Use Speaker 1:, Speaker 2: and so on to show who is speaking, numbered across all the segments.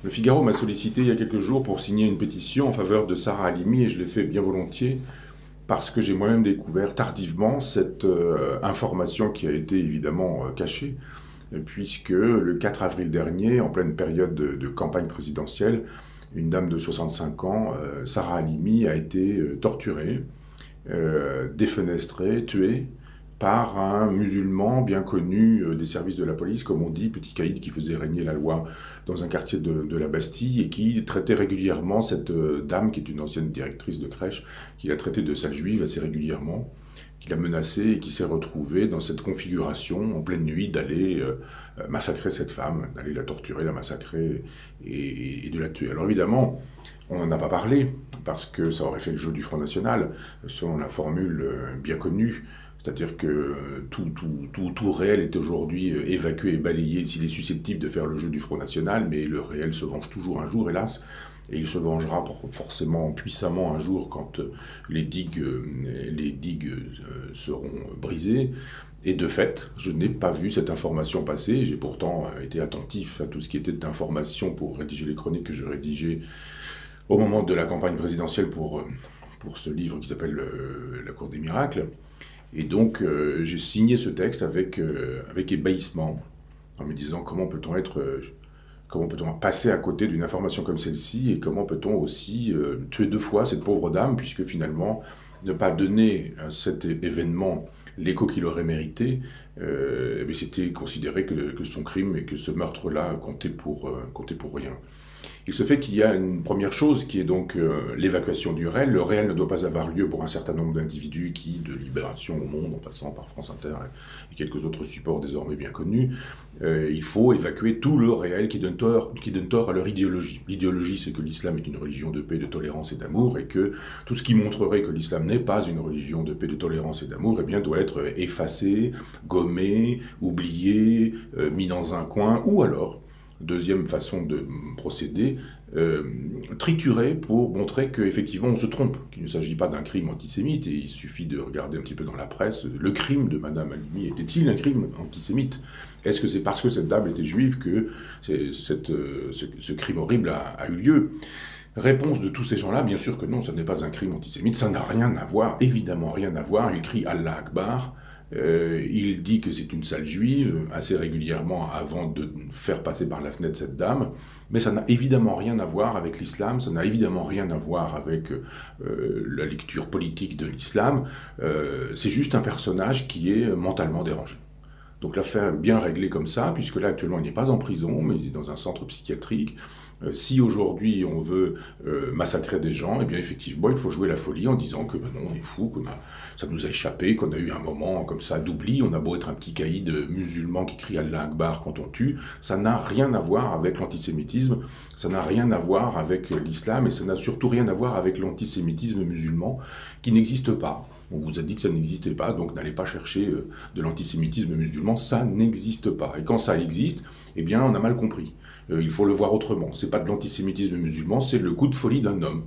Speaker 1: Le Figaro m'a sollicité il y a quelques jours pour signer une pétition en faveur de Sarah Halimi et je l'ai fait bien volontiers parce que j'ai moi-même découvert tardivement cette information qui a été évidemment cachée, puisque le 4 avril dernier, en pleine période de campagne présidentielle, une dame de 65 ans, Sarah Halimi, a été torturée, défenestrée, tuée par un musulman bien connu des services de la police, comme on dit, petit caïd qui faisait régner la loi dans un quartier de la Bastille et qui traitait régulièrement cette dame, qui est une ancienne directrice de crèche, qui l'a traitée de sale juive assez régulièrement, qui l'a menacée et qui s'est retrouvée dans cette configuration en pleine nuit d'aller massacrer cette femme, d'aller la torturer, la massacrer et de la tuer. Alors évidemment, on n'en a pas parlé parce que ça aurait fait le jeu du Front National, selon la formule bien connue. C'est-à-dire que tout réel est aujourd'hui évacué et balayé s'il est susceptible de faire le jeu du Front National, mais le réel se venge toujours un jour, hélas, et il se vengera forcément puissamment un jour quand les digues seront brisées. Et de fait, je n'ai pas vu cette information passer, j'ai pourtant été attentif à tout ce qui était d'information pour rédiger les chroniques que je rédigeais au moment de la campagne présidentielle pour ce livre qui s'appelle La Cour des Miracles. Et donc, j'ai signé ce texte avec ébahissement, en me disant comment peut-on passer à côté d'une information comme celle-ci et comment peut-on aussi tuer deux fois cette pauvre dame, puisque finalement, ne pas donner à cet événement l'écho qu'il aurait mérité, c'était considérer que son crime et que ce meurtre-là comptait pour rien. Il se fait qu'il y a une première chose qui est donc l'évacuation du réel. Le réel ne doit pas avoir lieu pour un certain nombre d'individus qui, de Libération au Monde, en passant par France Inter et quelques autres supports désormais bien connus, il faut évacuer tout le réel qui donne tort à leur idéologie. L'idéologie, c'est que l'islam est une religion de paix, de tolérance et d'amour, et que tout ce qui montrerait que l'islam n'est pas une religion de paix, de tolérance et d'amour, eh bien, doit être effacé, gommé, oublié, mis dans un coin, ou alors deuxième façon de procéder, triturer pour montrer qu'effectivement on se trompe, qu'il ne s'agit pas d'un crime antisémite, et il suffit de regarder un petit peu dans la presse, le crime de Madame Halimi était-il un crime antisémite? Est-ce que c'est parce que cette dame était juive que ce crime horrible a eu lieu? Réponse de tous ces gens-là, bien sûr que non, ce n'est pas un crime antisémite, ça n'a rien à voir, évidemment rien à voir, il crie Allah Akbar, il dit que c'est une sale juive assez régulièrement avant de faire passer par la fenêtre cette dame, mais ça n'a évidemment rien à voir avec l'islam, ça n'a évidemment rien à voir avec la lecture politique de l'islam, c'est juste un personnage qui est mentalement dérangé. Donc l'affaire est bien réglée comme ça, puisque là actuellement il n'est pas en prison, mais il est dans un centre psychiatrique. Si aujourd'hui on veut massacrer des gens, eh bien effectivement il faut jouer la folie en disant que ben non, on est fou, ça nous a échappé, qu'on a eu un moment comme ça d'oubli, on a beau être un petit caïd musulman qui crie Allah Akbar quand on tue, ça n'a rien à voir avec l'antisémitisme, ça n'a rien à voir avec l'islam et ça n'a surtout rien à voir avec l'antisémitisme musulman qui n'existe pas. On vous a dit que ça n'existait pas, donc n'allez pas chercher de l'antisémitisme musulman, ça n'existe pas. Et quand ça existe, eh bien on a mal compris. Il faut le voir autrement. C'est pas de l'antisémitisme musulman, c'est le coup de folie d'un homme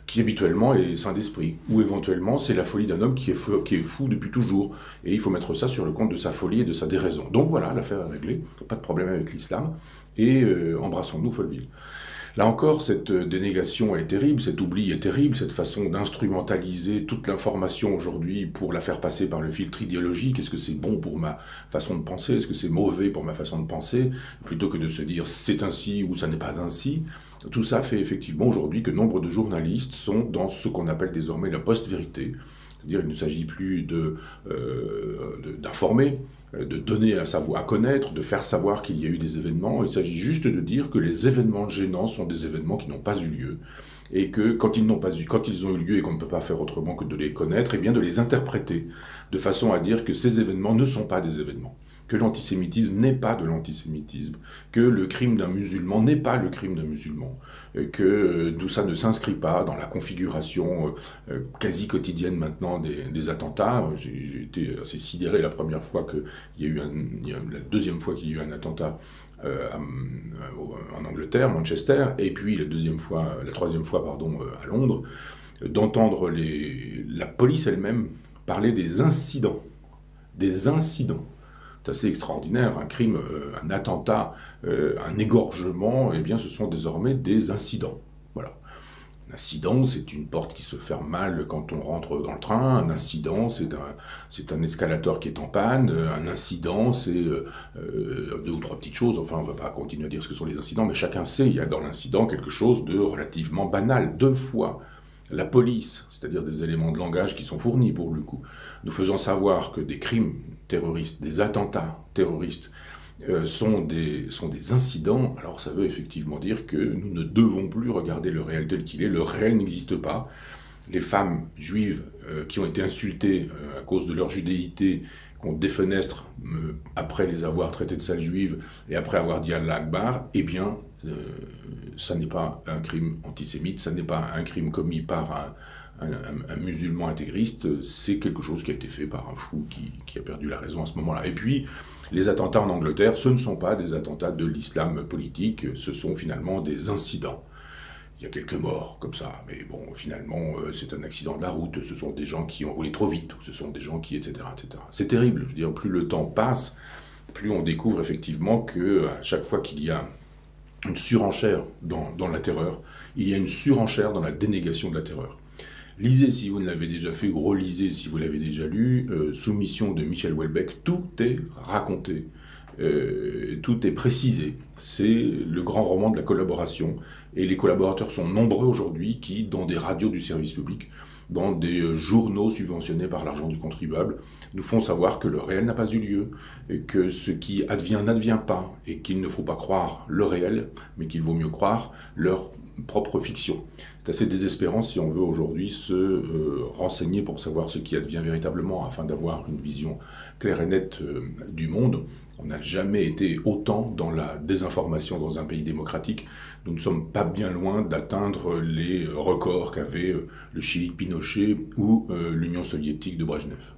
Speaker 1: qui habituellement est saint d'esprit. Ou éventuellement, c'est la folie d'un homme qui est fou depuis toujours. Et il faut mettre ça sur le compte de sa folie et de sa déraison. Donc voilà, l'affaire est réglée, pas de problème avec l'islam. Et embrassons-nous, Folleville. Là encore, cette dénégation est terrible, cet oubli est terrible, cette façon d'instrumentaliser toute l'information aujourd'hui pour la faire passer par le filtre idéologique. Est-ce que c'est bon pour ma façon de penser? Est-ce que c'est mauvais pour ma façon de penser? Plutôt que de se dire c'est ainsi ou ça n'est pas ainsi. Tout ça fait effectivement aujourd'hui que nombre de journalistes sont dans ce qu'on appelle désormais la post-vérité. C'est-à-dire qu'il ne s'agit plus d'informer, de donner à connaître, de faire savoir qu'il y a eu des événements. Il s'agit juste de dire que les événements gênants sont des événements qui n'ont pas eu lieu. Et que quand ils ont eu lieu et qu'on ne peut pas faire autrement que de les connaître, eh bien de les interpréter de façon à dire que ces événements ne sont pas des événements. Que l'antisémitisme n'est pas de l'antisémitisme, que le crime d'un musulman n'est pas le crime d'un musulman, que tout ça ne s'inscrit pas dans la configuration quasi quotidienne maintenant des attentats. J'ai été assez sidéré la première fois la deuxième fois qu'il y a eu un attentat en Angleterre, Manchester, et puis la troisième fois, à Londres, d'entendre la police elle-même parler des incidents C'est assez extraordinaire. Un crime, un attentat, un égorgement, eh bien, ce sont désormais des incidents. Voilà. Un incident, c'est une porte qui se ferme mal quand on rentre dans le train. Un incident, c'est un escalator qui est en panne. Un incident, c'est deux ou trois petites choses. Enfin, on ne va pas continuer à dire ce que sont les incidents, mais chacun sait, il y a dans l'incident quelque chose de relativement banal. Deux fois, la police, c'est-à-dire des éléments de langage qui sont fournis pour le coup, nous faisant savoir que des crimes terroristes, des attentats terroristes, sont des incidents, alors ça veut effectivement dire que nous ne devons plus regarder le réel tel qu'il est. Le réel n'existe pas. Les femmes juives qui ont été insultées à cause de leur judéité, qu'on défenestre après les avoir traitées de sales juives et après avoir dit Allah Akbar, eh bien, ça n'est pas un crime antisémite, ça n'est pas un crime commis par un musulman intégriste, c'est quelque chose qui a été fait par un fou qui a perdu la raison à ce moment-là. Et puis, les attentats en Angleterre, ce ne sont pas des attentats de l'islam politique, ce sont finalement des incidents. Il y a quelques morts comme ça, mais bon, finalement, c'est un accident de la route, ce sont des gens qui ont roulé trop vite, ce sont des gens qui, etc., etc. C'est terrible, je veux dire, plus le temps passe, plus on découvre effectivement que à chaque fois qu'il y a une surenchère dans la terreur, il y a une surenchère dans la dénégation de la terreur. Lisez si vous ne l'avez déjà fait, ou relisez si vous l'avez déjà lu, Soumission de Michel Houellebecq, tout est raconté, tout est précisé. C'est le grand roman de la collaboration, et les collaborateurs sont nombreux aujourd'hui qui, dans des radios du service public, dans des journaux subventionnés par l'argent du contribuable, nous font savoir que le réel n'a pas eu lieu, et que ce qui advient n'advient pas, et qu'il ne faut pas croire le réel, mais qu'il vaut mieux croire leur propre fiction. C'est assez désespérant si on veut aujourd'hui se renseigner pour savoir ce qui advient véritablement, afin d'avoir une vision claire et nette du monde. On n'a jamais été autant dans la désinformation dans un pays démocratique. Nous ne sommes pas bien loin d'atteindre les records qu'avaient le Chili de Pinochet ou l'Union soviétique de Brejnev.